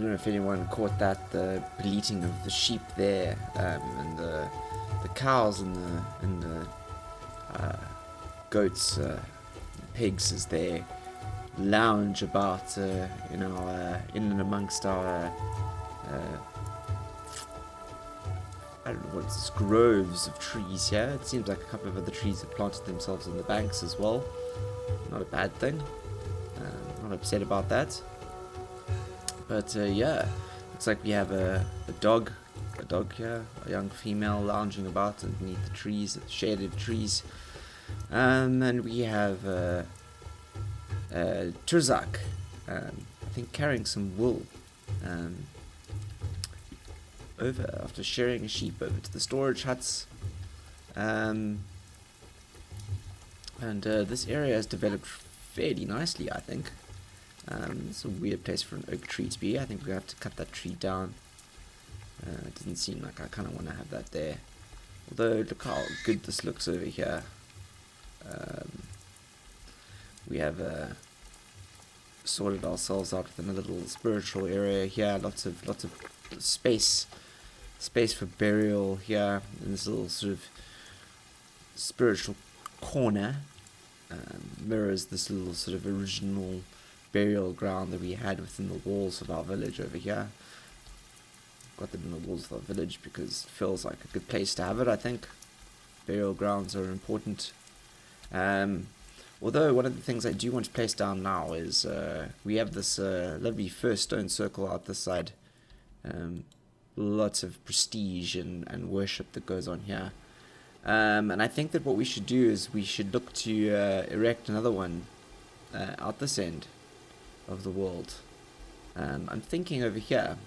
don't know if anyone caught that, the bleating of the sheep there, and the cows and the goats, pigs as they lounge about, in and amongst our, I don't know what it's, groves of trees here. It seems like a couple of other trees have planted themselves on the banks as well. Not a bad thing. Not upset about that. But yeah, looks like we have a dog here, a young female lounging about underneath the trees, the shaded trees. And we have Turzak, I think carrying some wool over after sharing a sheep over to the storage huts. And this area has developed fairly nicely, I think. It's a weird place for an oak tree to be. I think we're going to have to cut that tree down. It doesn't seem like I kind of want to have that there. Although, look how good this looks over here. We have sorted ourselves out with another little spiritual area here. Lots of space for burial here in this little sort of spiritual corner. Mirrors this little sort of original burial ground that we had within the walls of our village over here. Got them in the walls of our village because it feels like a good place to have it, I think. Burial grounds are important. Although one of the things I do want to place down now is we have this lovely first stone circle out this side. Lots of prestige and worship that goes on here. And I think that what we should do is we should look to erect another one out this end of the world. I'm thinking over here.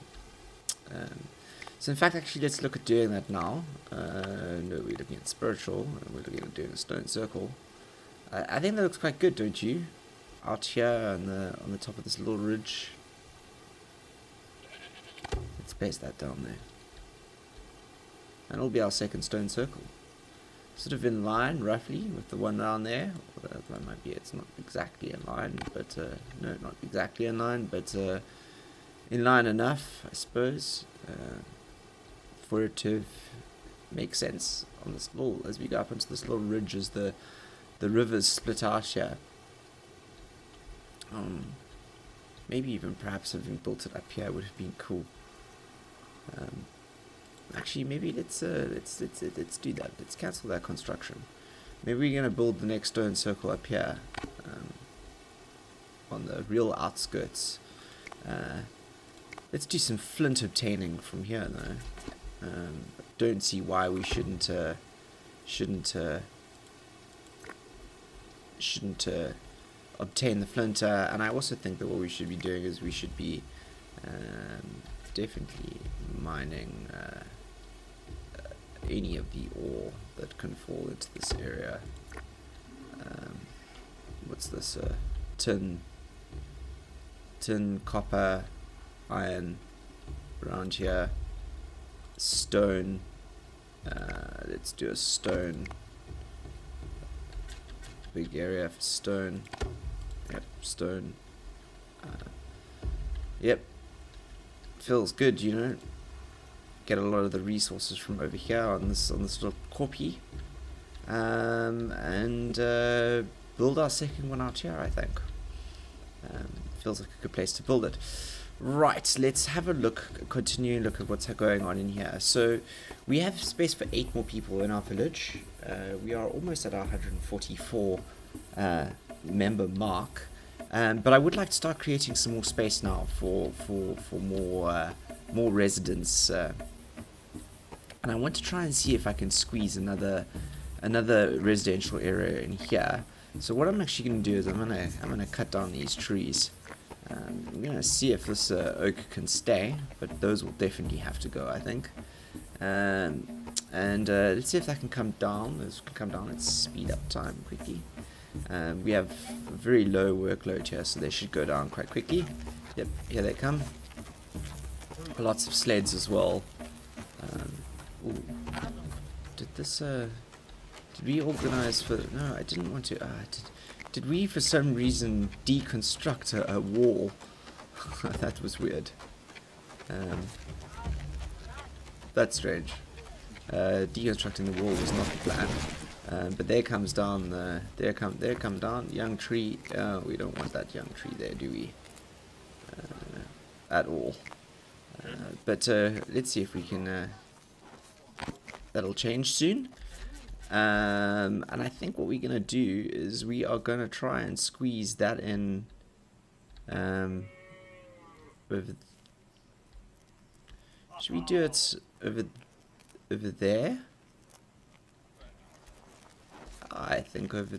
So in fact, actually, let's look at doing that now. No, we're looking at spiritual. We're looking at doing a stone circle. I think that looks quite good, don't you? Out here on the top of this little ridge. Let's place that down there. And it'll be our second stone circle. Sort of in line, roughly, with the one down there. Well, that might be, it's not exactly in line, but, no, not exactly in line, but, in line enough, I suppose, for it to make sense on this little, as we go up into this little ridge as the rivers split out here. Maybe even perhaps having built it up here would have been cool. Actually, maybe let's do that. Let's cancel that construction. Maybe we're gonna build the next stone circle up here, on the real outskirts. Let's do some flint obtaining from here, though. Don't see why we shouldn't obtain the flint. And I also think that what we should be doing is we should be definitely mining any of the ore that can fall into this area. What's this? Tin, copper, iron around here. Stone. Let's do a stone. Big area for stone. Yep, stone. Yep. Feels good, you know. Get a lot of the resources from over here on this little copy, and build our second one out here, I think. Feels like a good place to build it. Right, let's have a look, continue and look at what's going on in here. So we have space for 8 more people in our village. We are almost at our 144 member mark. But I would like to start creating some more space now for more residents. And I want to try and see if I can squeeze another residential area in here. So what I'm actually going to do is I'm gonna cut down these trees. I'm gonna see if this oak can stay, but those will definitely have to go, I think. And let's see if that can come down. Those can come down. Let's speed up time quickly. We have a very low workload here, so they should go down quite quickly. Yep, here they come. Lots of sleds as well. Ooh. Did we organize for... No, I didn't want to... Did we, for some reason, deconstruct a wall? That was weird. That's strange. Deconstructing the wall was not the plan. But there comes down there come down young tree. We don't want that young tree there, do we? At all. But let's see if we can. That'll change soon. And I think what we're gonna do is we are gonna try and squeeze that in. Should we do it over there? I think over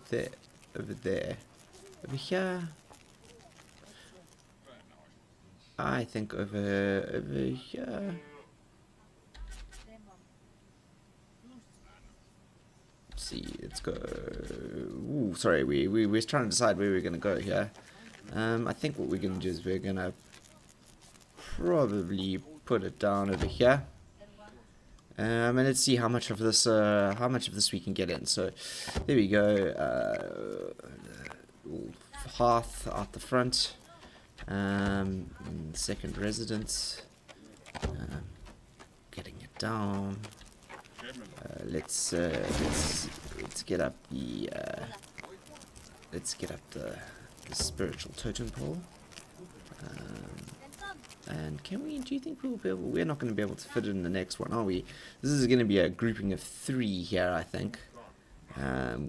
there, over here. I think over here. Let's see, let's go. Ooh, sorry, we're trying to decide where we're gonna go here. I think what we're gonna do is we're gonna probably put it down over here. And let's see how much of this we can get in. So there we go. Hearth out the front. Second residence. Getting it down. Let's get up the spiritual totem pole. And do you think we'll be able, we're not going to be able to fit it in the next one, are we? This is going to be a grouping of 3 here, I think.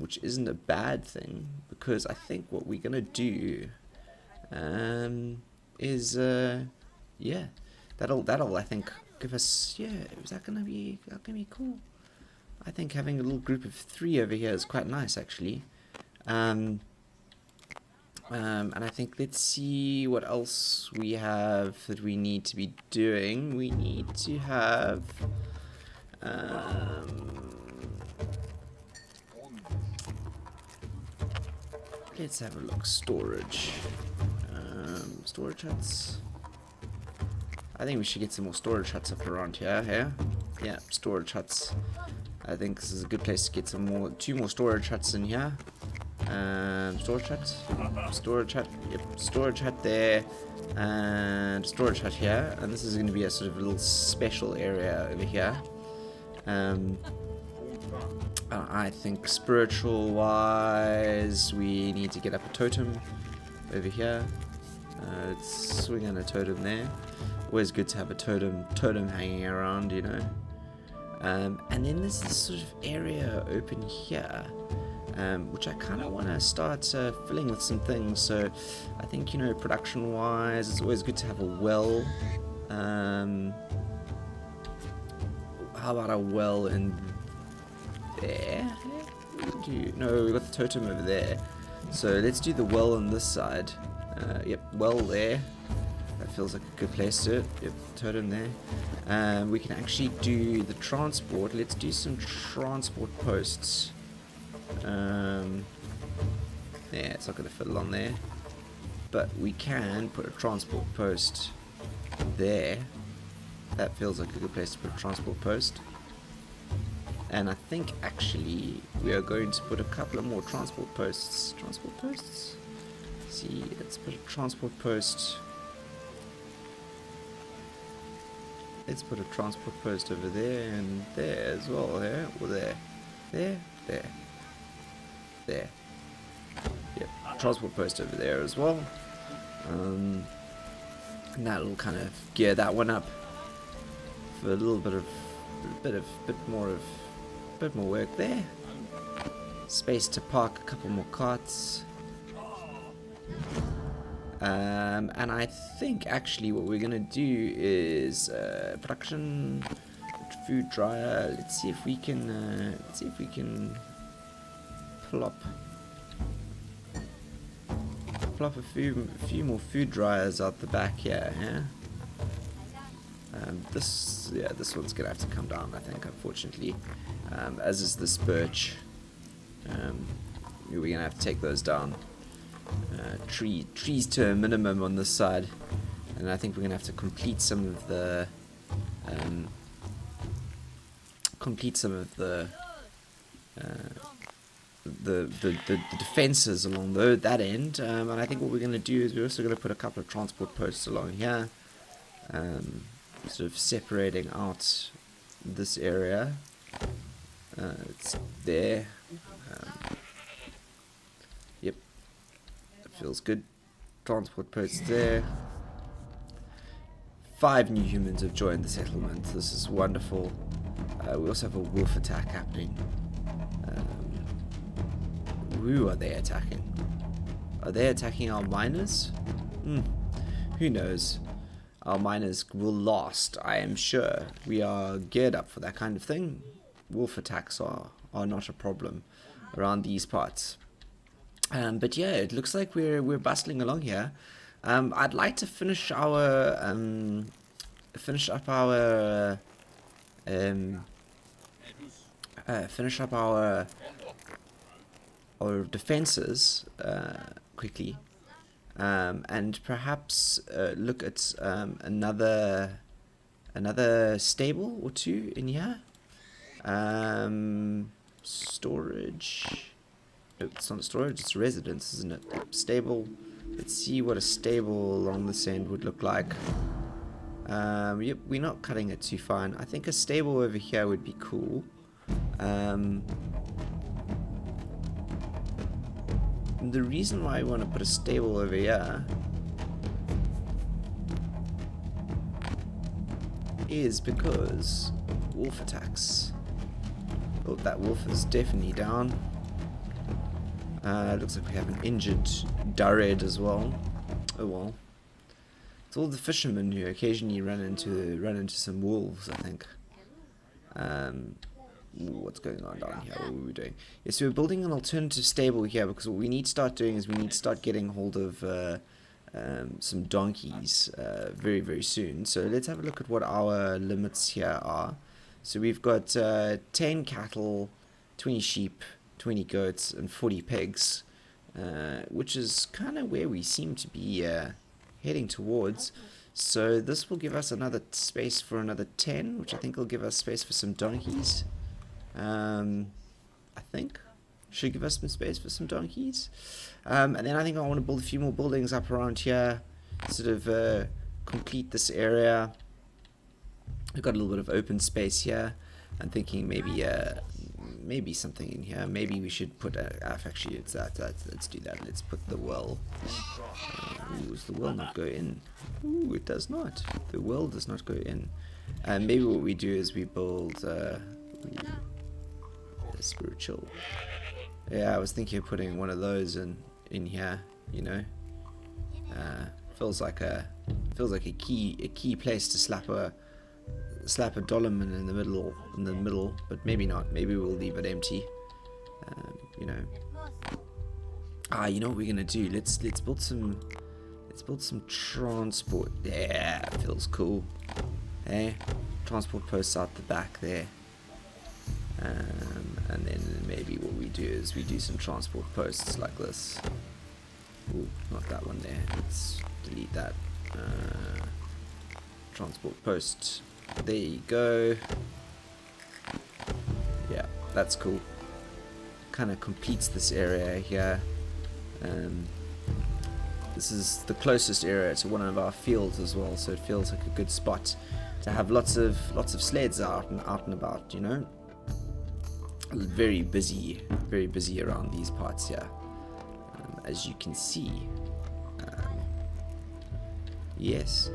Which isn't a bad thing, because I think what we're going to do is, yeah, that'll I think give us, yeah, is that going to be cool? I think having a little group of 3 over here is quite nice, actually. And I think, let's see what else we have that we need to be doing. We need to have let's have a look. Storage huts. I think we should get some more storage huts up around here. Yeah, storage huts. I think this is a good place to get 2 more storage huts in here. Storage hut, yep, storage hut there, and storage hut here, and this is going to be a sort of little special area over here. I think spiritual wise, we need to get up a totem over here. Let's swing in a totem there. Always good to have a totem hanging around, you know. And then there's this sort of area open here. Which I kind of want to start filling with some things. So I think, you know, production wise, it's always good to have a well. How about a well in there? No, we've got the totem over there. So let's do the well on this side. Yep, well there. That feels like a good place to do it. Yep, totem there. We can actually do the transport. Let's do some transport posts. Yeah, it's not going to fit along there, but we can put a transport post there. That feels like a good place to put a transport post. And I think actually we are going to put a couple of more transport posts. Let's see, let's put a transport post. Let's put a transport post over there and there as well. There or there. There. Yep, transport post over there as well. And that'll kind of gear that one up for a little bit more work there. Space to park a couple more carts. And I think actually what we're gonna do is production food dryer. Let's see if we can plop a few more food dryers out the back here. This one's gonna have to come down, I think, unfortunately, as is this birch. We're gonna have to take those down. Trees to a minimum on this side, and I think we're gonna have to complete some of the defenses along that end, and I think what we're going to do is we're also going to put a couple of transport posts along here. sort of separating out this area. It's there. Yep, that feels good. Transport posts there. 5 new humans have joined the settlement. This is wonderful. We also have a wolf attack happening. Who are they attacking? Are they attacking our miners? Who knows? Our miners will last, I am sure. We are geared up for that kind of thing. Wolf attacks are not a problem around these parts. But yeah, it looks like we're bustling along here. I'd like to finish up our defenses quickly, and perhaps look at another stable or two in here. Storage. No, it's not storage, it's residence, isn't it? Stable. Let's see what a stable along this end would look like. Yep, we're not cutting it too fine. I think a stable over here would be cool. The reason why I want to put a stable over here is because wolf attacks. Oh, that wolf is definitely down. Looks like we have an injured Dured as well. Oh well. It's all the fishermen who occasionally run into some wolves, I think. What's going on down here? What are we doing? Yeah, so we're building an alternative stable here because what we need to start doing is we need to start getting hold of some donkeys very, very soon. So let's have a look at what our limits here are. So we've got 10 cattle, 20 sheep, 20 goats, and 40 pigs, which is kind of where we seem to be heading towards. So this will give us another space for another 10, which I think will give us space for some donkeys. I think should give us some space for some donkeys. And then I think I want to build a few more buildings up around here, sort of complete this area. We've got a little bit of open space here. I'm thinking maybe something in here. Maybe we should put actually it's that. Let's do that. Let's put the well. Does the well not go in? Ooh, it does not. The well does not go in. Maybe what we do is we build a spiritual. Yeah, I was thinking of putting one of those in here. You know, feels like a key place to slap a dolmen in the middle, but maybe not. Maybe we'll leave it empty. You know. You know what we're gonna do? Let's build some transport. Yeah, feels cool. Hey, transport posts out the back there. And then maybe what we do is we do some transport posts like this. Ooh, not that one there. Let's delete that. Transport post. There you go. Yeah, that's cool. Kind of completes this area here. This is the closest area to one of our fields as well, so it feels like a good spot to have lots of sleds out and about. You know, very busy around these parts here, as you can see. Yes.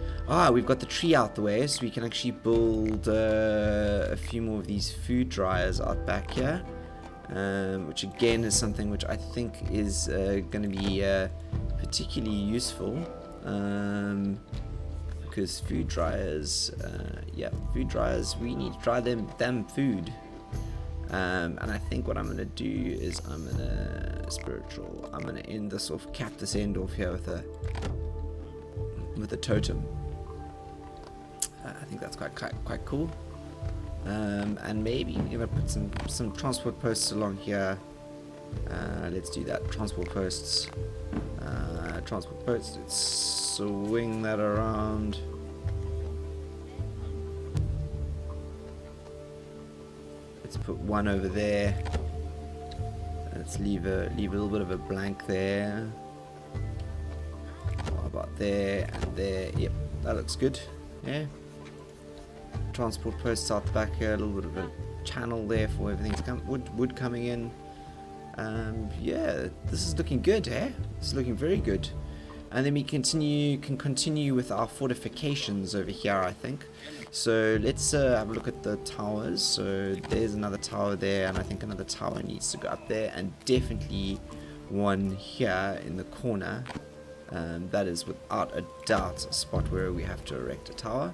We've got the tree out the way, so we can actually build a few more of these food dryers out back here, which again is something which I think is going to be particularly useful, because food dryers, we need to dry them food. And I think what I'm going to do is I'm going to end this off, cap this end off here with a totem. I think that's quite cool. And maybe we're going to put some transport posts along here. Let's do that. Transport posts. Let's swing that around. Let's put one over there. Let's leave a little bit of a blank there. What about there and there? Yep, that looks good. Yeah. Transport posts out the back here, a little bit of a channel there for everything's wood coming in. Yeah, this is looking good, eh? It's looking very good. And then we can continue with our fortifications over here, I think. So let's have a look at the towers. So there's another tower there, and I think another tower needs to go up there, and definitely one here in the corner. That is without a doubt a spot where we have to erect a tower.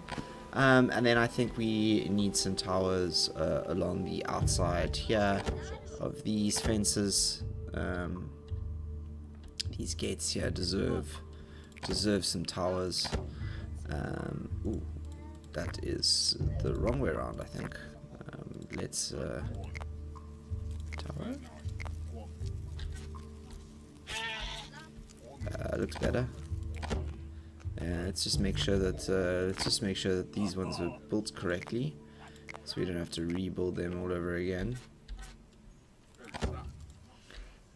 And then I think we need some towers along the outside here of these fences. These gates here deserve some towers. Ooh, that is the wrong way around, I think. Let's tower. Looks better. Let's just make sure that these ones are built correctly, so we don't have to rebuild them all over again.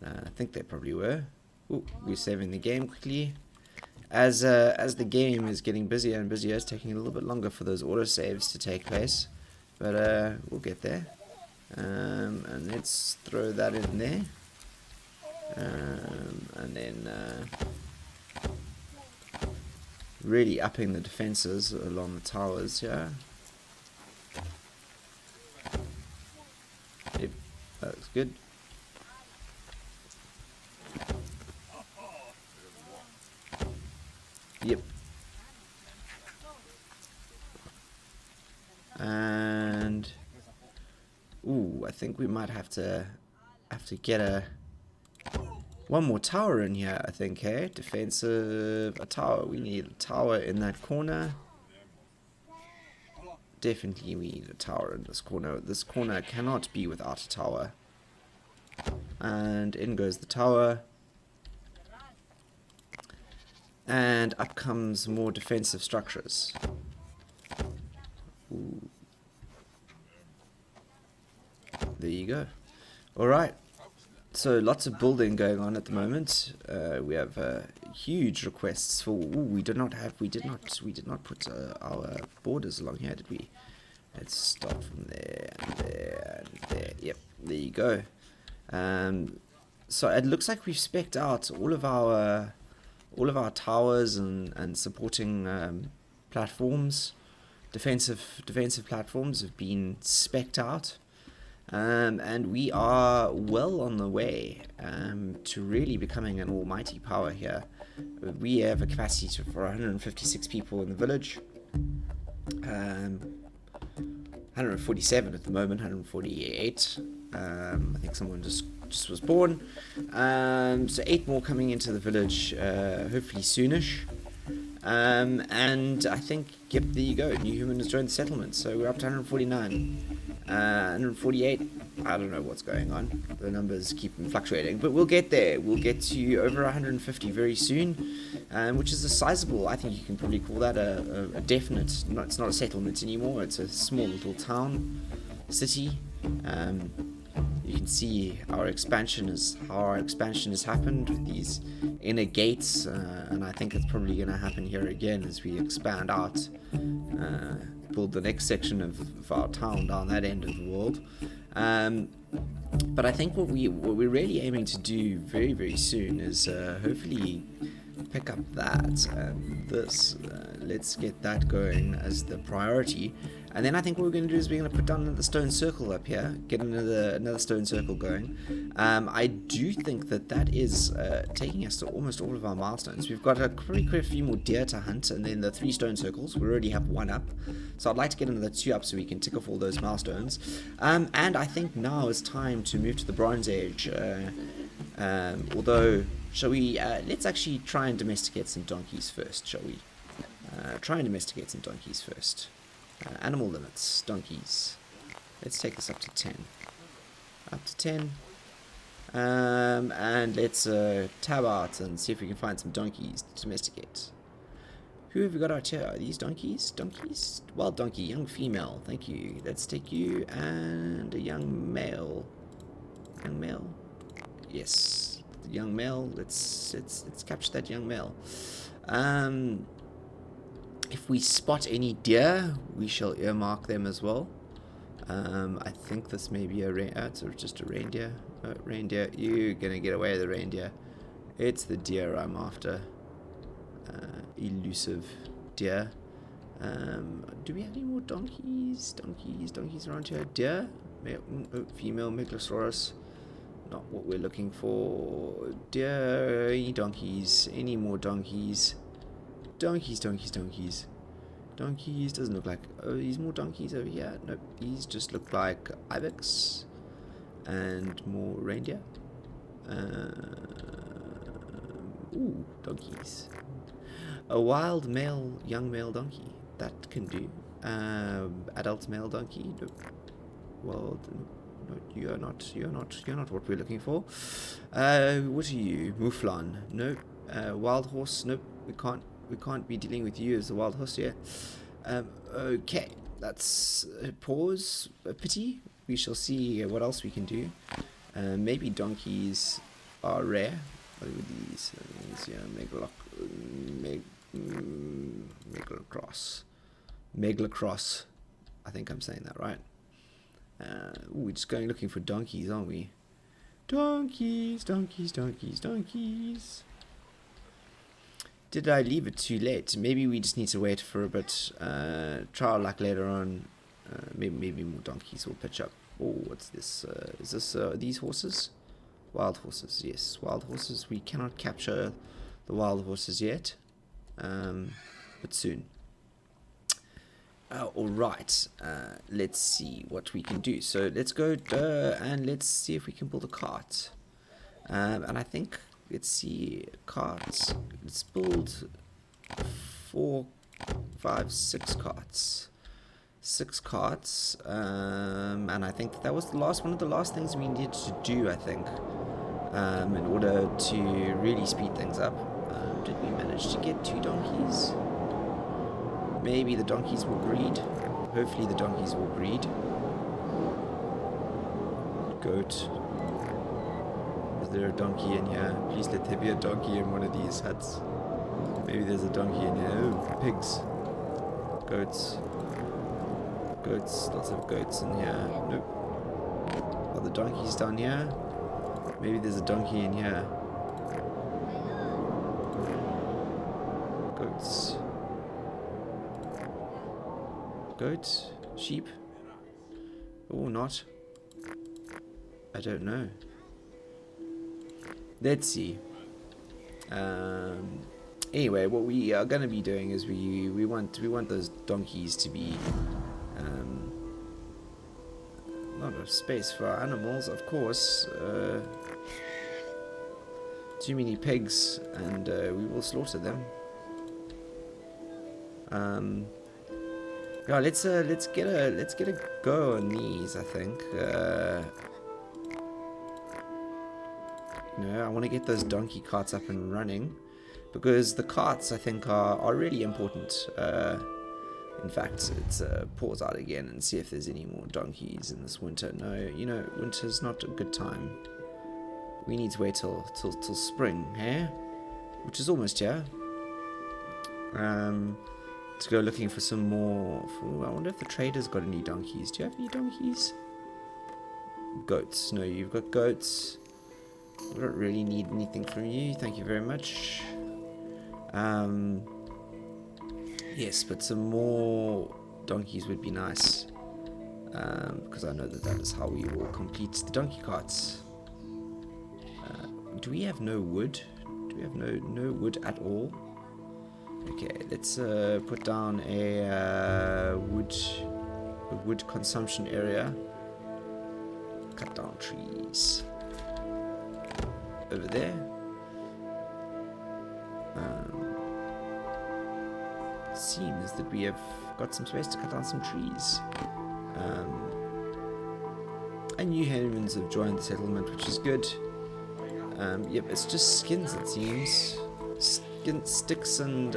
I think they probably were. Ooh, we're saving the game quickly. As the game is getting busier and busier, it's taking a little bit longer for those autosaves to take place, but we'll get there. And let's throw that in there, and then really upping the defenses along the towers here. Yep, that looks good. Yep. And ooh, I think we might have to get one more tower in here, I think, hey? Defensive, a tower. We need a tower in that corner. Definitely we need a tower in this corner. This corner cannot be without a tower. And in goes the tower. And up comes more defensive structures. Ooh. There you go. Alright. So lots of building going on at the moment. We have huge requests for. Ooh, we did not put our borders along here, did we? Let's start from there and there and there. Yep, there you go. So it looks like we've spec'd out all of our towers and supporting platforms, defensive platforms have been spec'd out. And we are well on the way to really becoming an almighty power here. We have a capacity for 156 people in the village. 147 at the moment, 148. I think someone just was born. So 8 more coming into the village, hopefully soonish. And I think, yep, there you go. New human has joined the settlement, so we're up to 149. 148. I don't know what's going on. The numbers keep fluctuating, but we'll get there. We'll get to over 150 very soon, which is a sizable. I think you can probably call that a definite. It's not a settlement anymore. It's a small little town, city. You can see our expansion has happened with these inner gates, and I think it's probably going to happen here again as we expand out, build the next section of our town down that end of the world. But I think what we're really aiming to do very, very soon is hopefully pick up that and this. Let's get that going as the priority. And then I think what we're going to do is we're going to put down another stone circle up here, get another stone circle going. I do think that is taking us to almost all of our milestones. We've got quite a few more deer to hunt, and then the 3 stone circles. We already have 1 up, so I'd like to get another 2 up so we can tick off all those milestones. And I think now is time to move to the Bronze Age. Although, shall we? Let's actually try and domesticate some donkeys first, shall we? Try and domesticate some donkeys first. Animal limits, donkeys. Let's take this up to 10. Up to 10. And let's tab out and see if we can find some donkeys to domesticate. Who have we got out here? Are these donkeys? Donkeys? Wild donkey, young female. Thank you. Let's take you and a young male. Young male? Yes. Young male. Let's capture that young male. If we spot any deer, we shall earmark them as well. I think this may be a it's just a reindeer. Reindeer, you're gonna get away with the reindeer. It's the deer I'm after. Elusive deer. Do we have any more donkeys? Donkeys around here. Deer? Female Megalosaurus. Not what we're looking for. Deer, any donkeys? Any more donkeys? Donkeys. Donkeys doesn't look like. Oh, these more donkeys over here. Nope, these just look like ibex and more reindeer. Ooh, donkeys. A wild young male donkey. That can do. Adult male donkey. Nope. Well, no, you're not what we're looking for. What are you? Mouflon. Nope. Wild horse. Nope. We can't be dealing with you as a wild horse here. Okay, that's a pause. A pity. We shall see what else we can do. Maybe donkeys are rare. What are these? Megalocross. I think I'm saying that right. We're just going looking for donkeys, aren't we? Donkeys. Did I leave it too late? Maybe we just need to wait for a bit. Try our luck later on. Maybe more donkeys will pitch up. Oh, what's this? Is this these horses? Wild horses, yes. Wild horses. We cannot capture the wild horses yet. But soon. Alright. Let's see what we can do. So let's go and let's see if we can build a cart. And I think... Let's see, carts. Let's build 4, 5, 6 carts. 6 carts. And I think that was the one of the last things we needed to do, I think. In order to really speed things up. Did we manage to get 2 donkeys? Maybe the donkeys will breed. Hopefully the donkeys will breed. Goat. Is there a donkey in here? Please let there be a donkey in one of these huts. Maybe there's a donkey in here. Oh, pigs. Goats. Lots of goats in here. Nope. Are the donkeys down here? Maybe there's a donkey in here. Goats. Goats? Sheep? Or not? I don't know. Let's see. Anyway, what we are going to be doing is we want those donkeys to be not a space for our animals, of course. Too many pigs, and we will slaughter them. Yeah, let's get a go on these. I think. I want to get those donkey carts up and running, because the carts, I think, are really important. In fact, let's pause out again and see if there's any more donkeys in this winter. No, winter's not a good time. We need to wait till spring, eh? Which is almost here. To go looking for some more. I wonder if the trader's got any donkeys. Do you have any donkeys? Goats. No, you've got goats. I don't really need anything from you. Thank you very much. Yes, but some more donkeys would be nice. Because I know that is how we will complete the donkey carts. Do we have no wood? Do we have no wood at all? Okay, let's put down a wood consumption area. Cut down trees. Over there. It seems that we have got some space to cut down some trees. And new humans have joined the settlement, which is good. Yep, it's just skins, it seems. Sticks and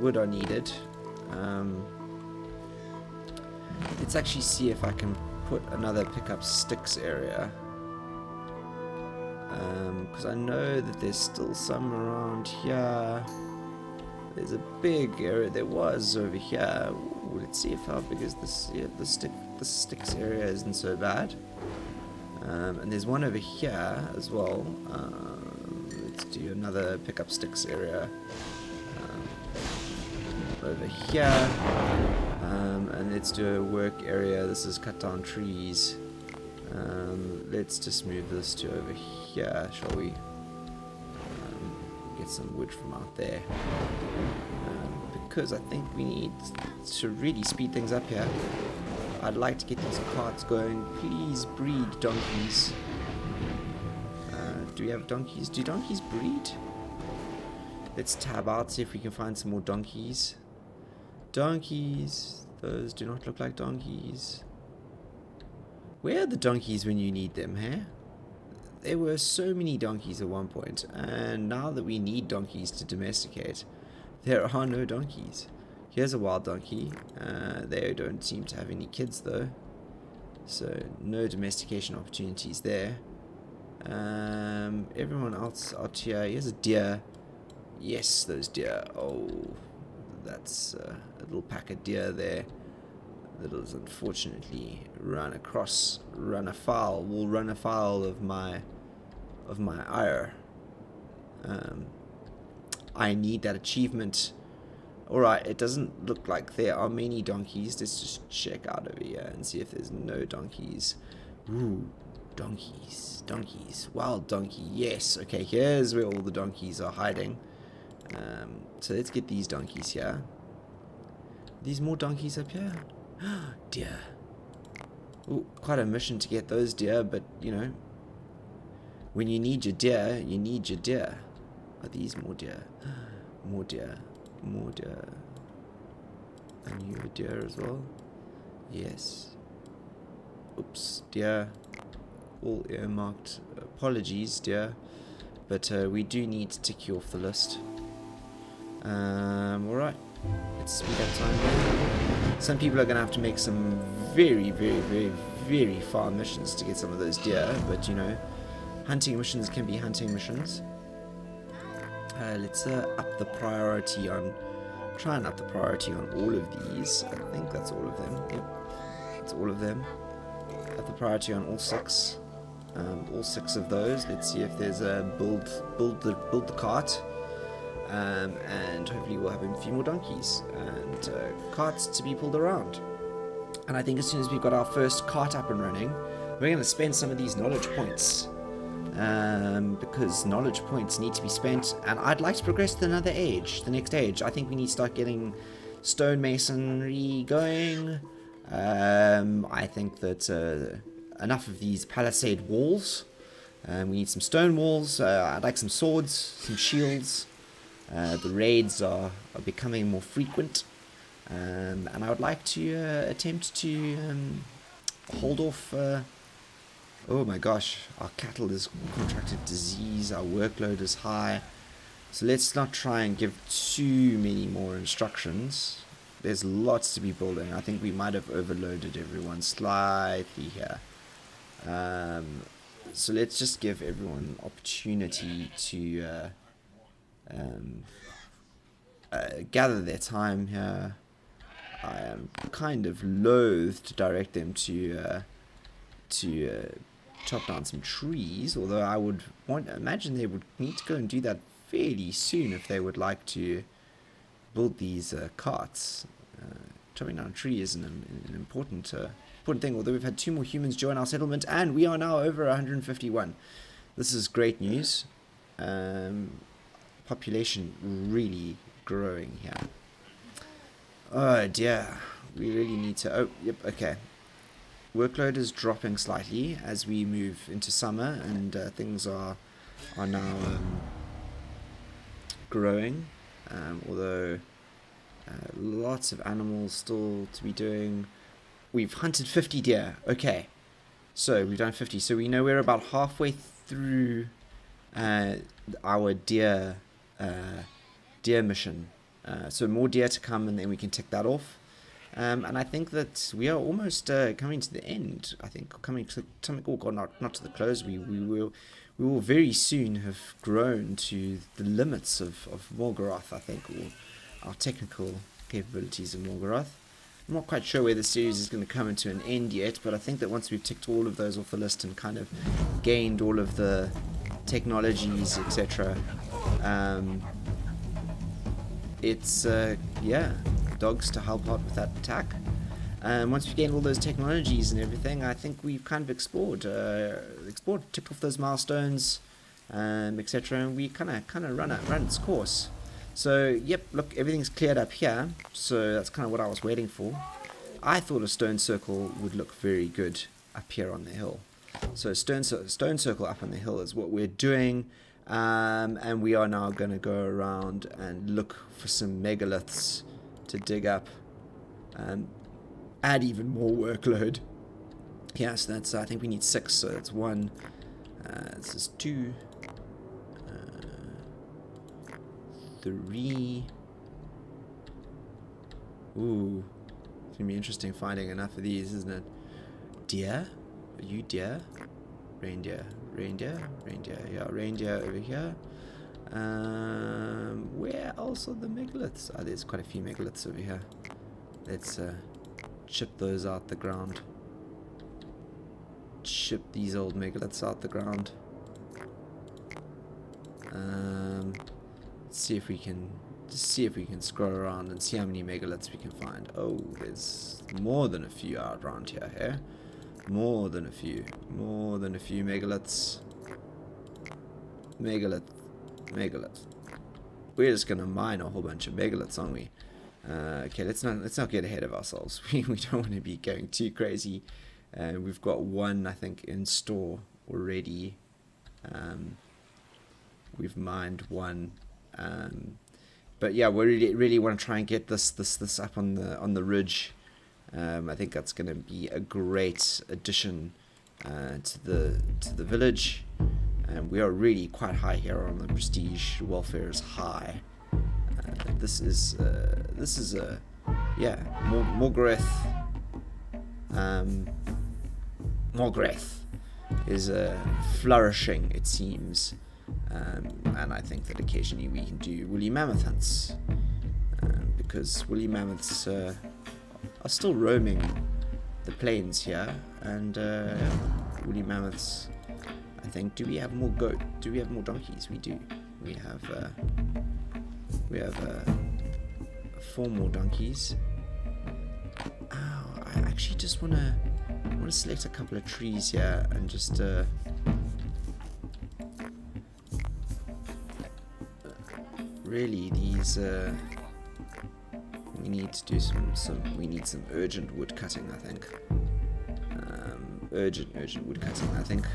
wood are needed. Let's actually see if I can put another pick up sticks area. Because I know that there's still some around here. There's a big area. There was over here. Ooh, let's see if how big is this. Yeah, the sticks area isn't so bad. And there's one over here as well. Let's do another pick up sticks area over here. And let's do a work area. This is cut down trees. Let's just move this to over here, shall we? Get some wood from out there. Because I think we need to really speed things up here. I'd like to get these carts going. Please breed donkeys. Do we have donkeys? Do donkeys breed? Let's tab out, see if we can find some more donkeys. Donkeys. Those do not look like donkeys. Where are the donkeys when you need them, huh? There were so many donkeys at one point, and now that we need donkeys to domesticate, there are no donkeys. Here's a wild donkey. They don't seem to have any kids though, so no domestication opportunities there. Everyone else out here. Here's a deer. Yes, those deer. Oh, that's a little pack of deer there. That has unfortunately run afoul of my ire. I need that achievement. Alright, it doesn't look like there are many donkeys. Let's just check out over here and see if there's no donkeys. Ooh, donkeys. Wild donkey, yes. Okay, here's where all the donkeys are hiding. So let's get these donkeys here. These more donkeys up here? Deer. Ooh, quite a mission to get those deer, but you know, when you need your deer, you need your deer. Are these more deer? More deer. And you a deer as well? Yes. Oops, deer. All earmarked. Apologies, deer. But we do need to tick you off the list. Alright. Let's speed up time. Some people are going to have to make some very far missions to get some of those deer, but you know, hunting missions can be hunting missions. Let's up the priority on, try and up the priority on all of these. I think that's all of them. Yep, that's all of them. Up the priority on all six of those. Let's see if there's a build the cart. And hopefully we'll have a few more donkeys and carts to be pulled around. And I think as soon as we've got our first cart up and running, we're going to spend some of these knowledge points, because knowledge points need to be spent, and I'd like to progress to another age, the next age. I think we need to start getting stonemasonry going. I think that enough of these palisade walls. We need some stone walls. I'd like some swords, some shields. The raids are becoming more frequent, and I would like to attempt to hold off. Oh my gosh, our cattle has contracted disease, our workload is high, so let's not try and give too many more instructions. There's lots to be building. I think we might have overloaded everyone slightly here. So let's just give everyone opportunity to gather their time here. I am kind of loath to direct them to chop down some trees, although I would imagine they would need to go and do that fairly soon if they would like to build these carts. Chopping down trees is an important thing, although we've had 2 more humans join our settlement and we are now over 151. This is great news. Population really growing here. Oh dear, we really need to, oh yep, okay. Workload is dropping slightly as we move into summer, and things are now growing, although lots of animals still to be doing. We've hunted 50 deer. Okay, so we've done 50, so we know we're about halfway through our deer mission, so more deer to come, and then we can tick that off. And I think that we are almost coming to the end. I think coming to something, oh god, not to the close. We will very soon have grown to the limits of Mogreeth. I think our technical capabilities in Mogreeth. I'm not quite sure where the series is going to come into an end yet, but I think that once we've ticked all of those off the list and kind of gained all of the technologies, etc., it's yeah, dogs to help out with that attack. Once we gain all those technologies and everything, I think we've kind of explored, ticked off those milestones, etc., and we kind of run its course. So, yep, look, everything's cleared up here, so that's kind of what I was waiting for. I thought a stone circle would look very good up here on the hill. So stone circle up on the hill is what we're doing, and we are now going to go around and look for some megaliths to dig up, add even more workload. Yeah, so that's, I think we need 6, so that's 1, this is 2, 3. Ooh, it's gonna be interesting finding enough of these, isn't it? Deer? Are you deer? Reindeer. Yeah, reindeer over here. Where else are the megaliths? Oh, there's quite a few megaliths over here. Let's chip those out the ground. Chip these old megaliths out the ground. See if we can scroll around and see how many megaliths we can find. Oh, there's more than a few out around here, eh? More than a few megaliths. Megalith. We're just gonna mine a whole bunch of megaliths, aren't we? Okay, let's not get ahead of ourselves. We don't want to be going too crazy. We've got 1, I think, in store already. We've mined 1. But yeah, we really want to try and get this up on the ridge. I think that's going to be a great addition to the village. We are really quite high here on the prestige. Welfare is high. This is Mogreeth. Mogreeth is flourishing, it seems. And I think that occasionally we can do woolly mammoth hunts, because woolly mammoths are still roaming the plains here, and woolly mammoths, I think. Do we have more goat? Do we have more donkeys? We do. We have 4 more donkeys. Oh, I actually just want to select a couple of trees here and just really these we need to do we need some urgent wood cutting, I think. Urgent wood cutting, I think.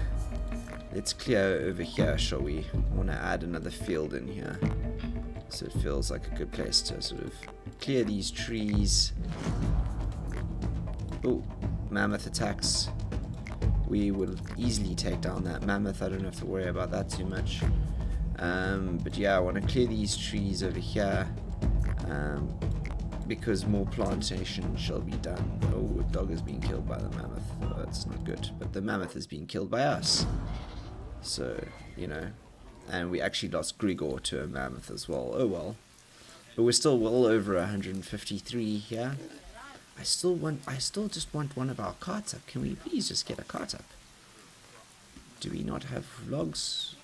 Let's clear over here, shall we? I want to add another field in here, so it feels like a good place to sort of clear these trees. Oh, mammoth attacks. We will easily take down that mammoth. I don't have to worry about that too much. But yeah, I want to clear these trees over here, because more plantation shall be done. Oh, a dog is being killed by the mammoth. Oh, that's not good. But the mammoth is being killed by us. So, you know, and we actually lost Grigor to a mammoth as well. Oh well. But we're still well over 153 here. I still just want one of our carts up. Can we please just get a cart up? Do we not have logs?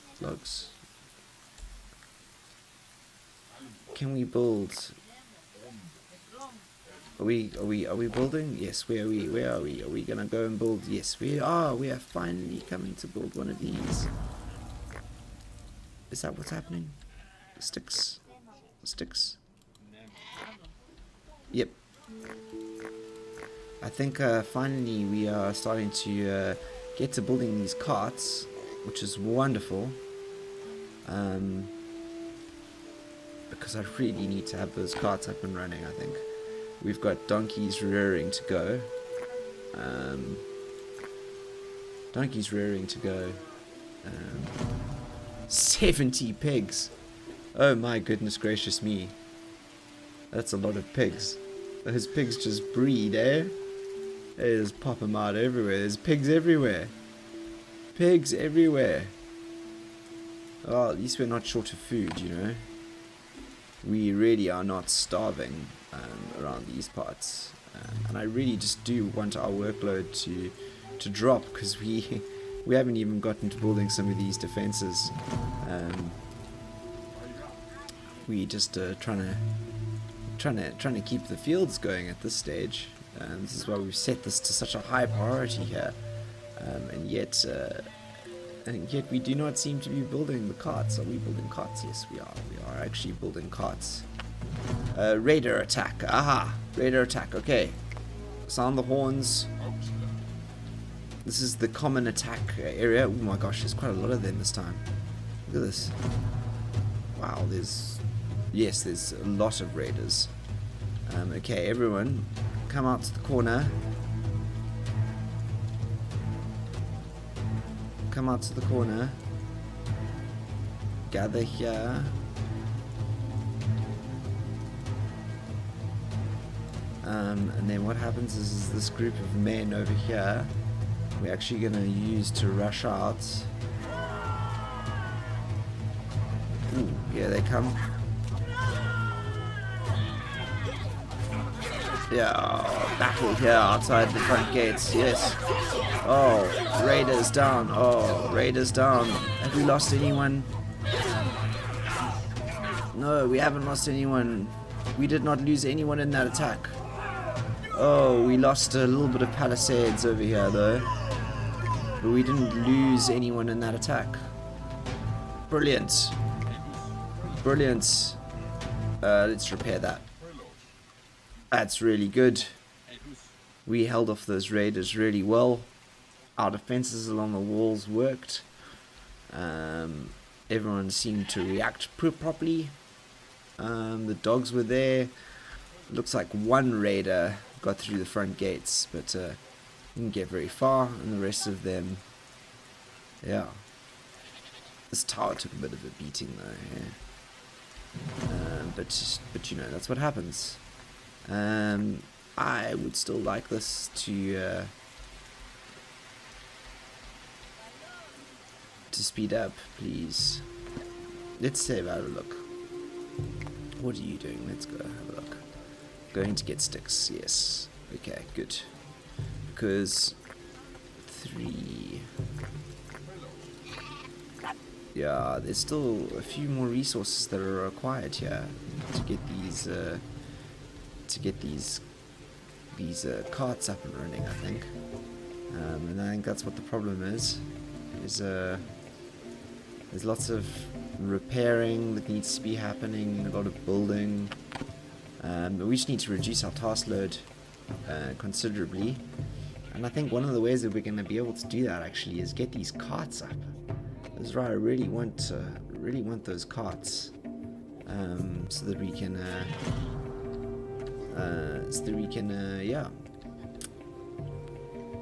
Can we build? Are we building? Yes, where are we? Are we gonna go and build? Yes, we are. We are finally coming to build one of these. Is that what's happening? Sticks. Yep. I think finally we are starting to get to building these carts, which is wonderful. Because I really need to have those carts up and running, I think. We've got donkeys rearing to go. 70 pigs. Oh my goodness gracious me. That's a lot of pigs. Those pigs just breed, eh? They just pop them out everywhere. There's pigs everywhere. Pigs everywhere. Oh, at least we're not short of food, you know. we really are not starving around these parts. And I really just do want our workload to drop, because we haven't even gotten to building some of these defenses. We just trying to keep the fields going at this stage. This is why we've set this to such a high priority here, and yet we do not seem to be building the carts. Are we building carts? Yes, we are. We are actually building carts. Raider attack. Aha! Raider attack. Okay. Sound the horns. This is the common attack area. Oh my gosh, there's quite a lot of them this time. Look at this. Wow, there's a lot of raiders. Okay, everyone, come out to the corner. Come out to the corner. Gather here. And then what happens is this group of men over here, we're actually going to use to rush out. Ooh, here they come. Yeah, battle here outside the front gates, yes. Oh, raiders down. Oh, raiders down. Have we lost anyone? No, we haven't lost anyone. We did not lose anyone in that attack. Oh, we lost a little bit of palisades over here though. But we didn't lose anyone in that attack. Brilliant. Brilliant. Let's repair that. That's really good. We held off those raiders really well. Our defenses along the walls worked. Everyone seemed to react properly. The dogs were there. Looks like one raider got through the front gates, but didn't get very far, and the rest of them, yeah. This tower took a bit of a beating though, yeah. But you know, that's what happens. I would still like this to speed up, please. Let's have a look. What are you doing? Let's go have a look. Going to get sticks, yes. Okay, good. Because 3. Yeah, there's still a few more resources that are required here to get these carts up and running, I think. And I think that's what the problem is there's lots of repairing that needs to be happening, a lot of building. We just need to reduce our task load considerably, and I think one of the ways that we're going to be able to do that actually is get these carts up. That's right. I really want those carts, so that we can yeah.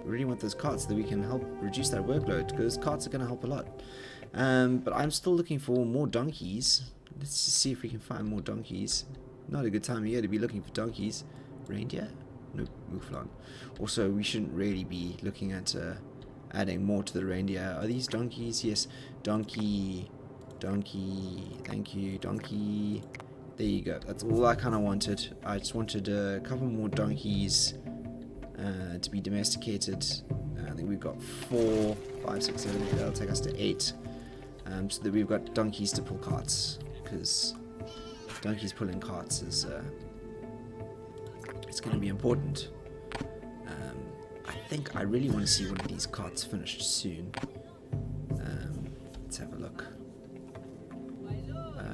Really want those carts so that we can help reduce that workload, because carts are going to help a lot. But I'm still looking for more donkeys. Let's just see if we can find more donkeys. Not a good time of year to be looking for donkeys. Reindeer? Nope, mouflon. Also, we shouldn't really be looking at adding more to the reindeer. Are these donkeys? Yes. Donkey. Donkey. Thank you. Donkey. There you go. That's all I kind of wanted. I just wanted a couple more donkeys to be domesticated. I think we've got 4, 5, 6, 7, 8. That'll take us to 8. So that we've got donkeys to pull carts. Because donkeys pulling carts is it's going to be important. I think I really want to see one of these carts finished soon. Let's have a look.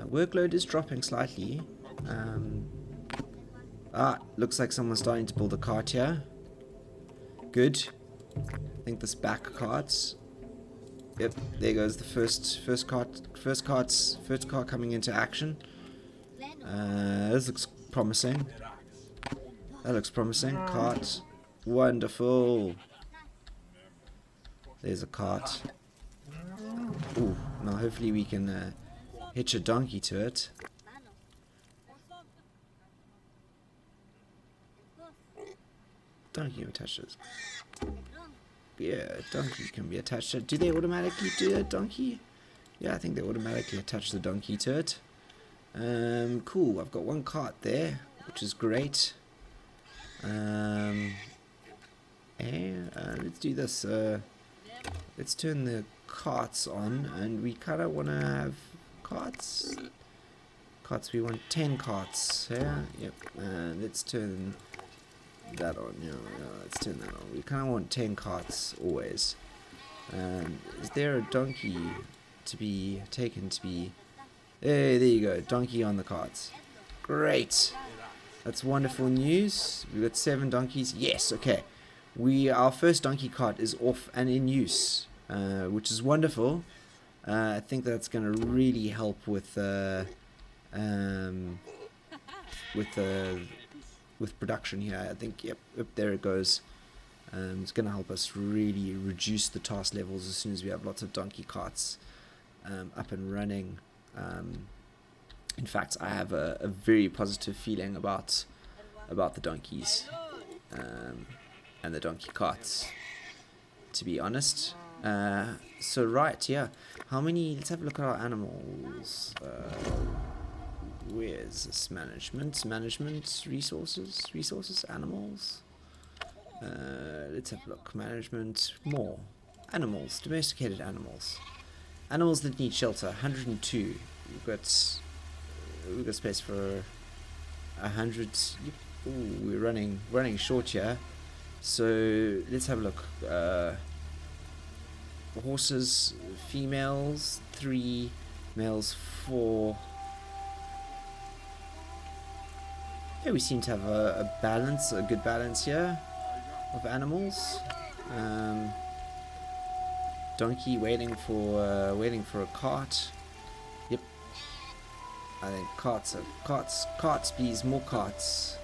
Workload is dropping slightly. Looks like someone's starting to build a cart here. Good. I think this back cart. Yep, there goes the first car coming into action. This looks promising. That looks promising. Cart. Wonderful. There's a cart. Ooh, now hopefully we can hitch a donkey to it. Donkey attaches. Yeah, donkey can be attached to it. Do they automatically do a donkey? Yeah, I think they automatically attach the donkey to it. Cool. I've got one cart there, which is great. Let's do this. Let's turn the carts on, and we kind of want to have carts. We want 10 carts. Yeah, yep. Let's turn that on. Yeah, let's turn that on. We kind of want 10 carts always. Is there a donkey to be taken to be? Hey, there you go. Donkey on the carts. Great. That's wonderful news. We've got 7 donkeys. Yes, okay. Our first donkey cart is off and in use, which is wonderful. I think that's going to really help with production here. I think, yep, there it goes. It's going to help us really reduce the task levels as soon as we have lots of donkey carts up and running. In fact, I have a very positive feeling about the donkeys and the donkey carts, to be honest. So right, yeah. How many? Let's have a look at our animals. Where's this management? Resources, animals. Let's have a look. Management, more animals, domesticated animals. Animals that need shelter, 102. We've got space for 100. Ooh, we're running short here. So let's have a look. Horses, females 3, males 4. Yeah, we seem to have a good balance here of animals. Donkey waiting for a cart. Yep. I think carts, please, more carts.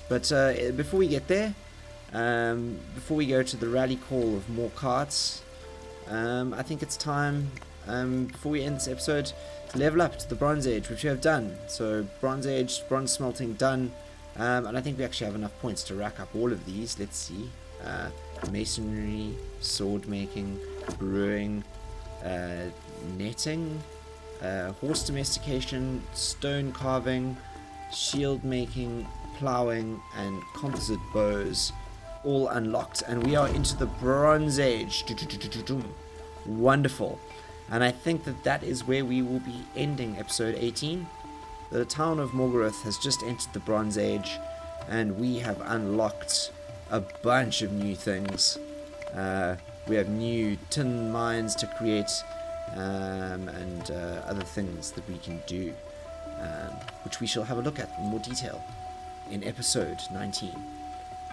But before we get there, before we go to the rally call of more carts, I think it's time, before we end this episode, to level up to the Bronze Age, which we have done. So Bronze Age, bronze smelting done, and I think we actually have enough points to rack up all of these. Let's see. Masonry, sword making, brewing, netting, horse domestication, stone carving, shield making, plowing, and composite bows, all unlocked, and we are into the Bronze Age. Wonderful. And I think that is where we will be ending episode 18. The town of Mogreeth has just entered the Bronze Age, and we have unlocked a bunch of new things. We have new tin mines to create, and other things that we can do, which we shall have a look at in more detail in episode 19.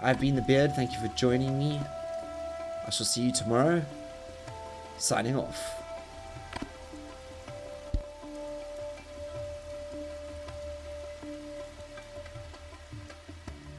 I've been the Beard. Thank you for joining me. I shall see you tomorrow. Signing off.